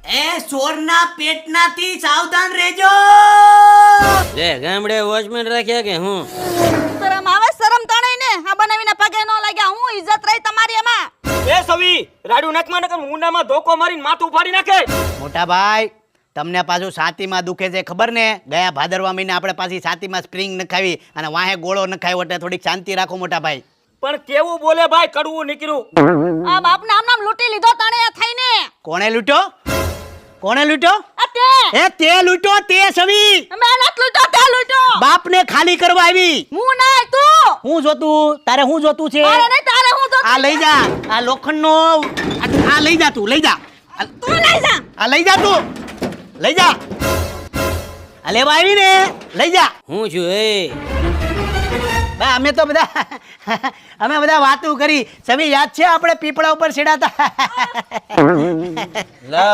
એ ચોરના પેટનાથી સાવધાન રહેજો. લે ગામડે વોચમેન રાખ્યા કે હું? શરમ આવે શરમ તણે ને આ બનાવીને પગે ન લાગ્યા હું ઇજ્જત રહી તમારી એમાં. એ સવી રાડુ નાકમાં નકર મુંડામાં ધોકો મારીને માથું ફાડી નાખે. મોટા ભાઈ તમને પાછું છાતીમાં દુખે છે ખબર ને? ગયા ભાદરવા મહિને આપણે પાછી છાતીમાં સ્પ્રિંગ નખાવી અને વાહે ગોળો નખાવ્યો એટલે થોડીક શાંતિ રાખો મોટા ભાઈ. પણ કેવું બોલે ભાઈ, કડવું નીકળ્યું. આ બાપને આમ નામ લૂંટી લીધો તણે થઈને. કોણે લૂંટ્યો? કોણે લૂંટ્યો? આ તે એ તે લૂંટ્યો તે સવી. મેં નત લૂંટો તે લૂંટો. બાપને ખાલી કરવા આવી. હું ના તું. હું જોતું? તારે હું જોતું છે? તારે નહીં તારે હું તો. આ લઈ જા. આ લોખંડનો આ લઈ જા તું લઈ જા. તું લઈ જા. આ લઈ જા તું. લઈ જા. આ લેવા આવી ને લઈ જા. હું છું એ? બા અમે તો બધા વાતો કરી. સવી યાદ છે આપણે પીપળા ઉપર છેડાતા? લા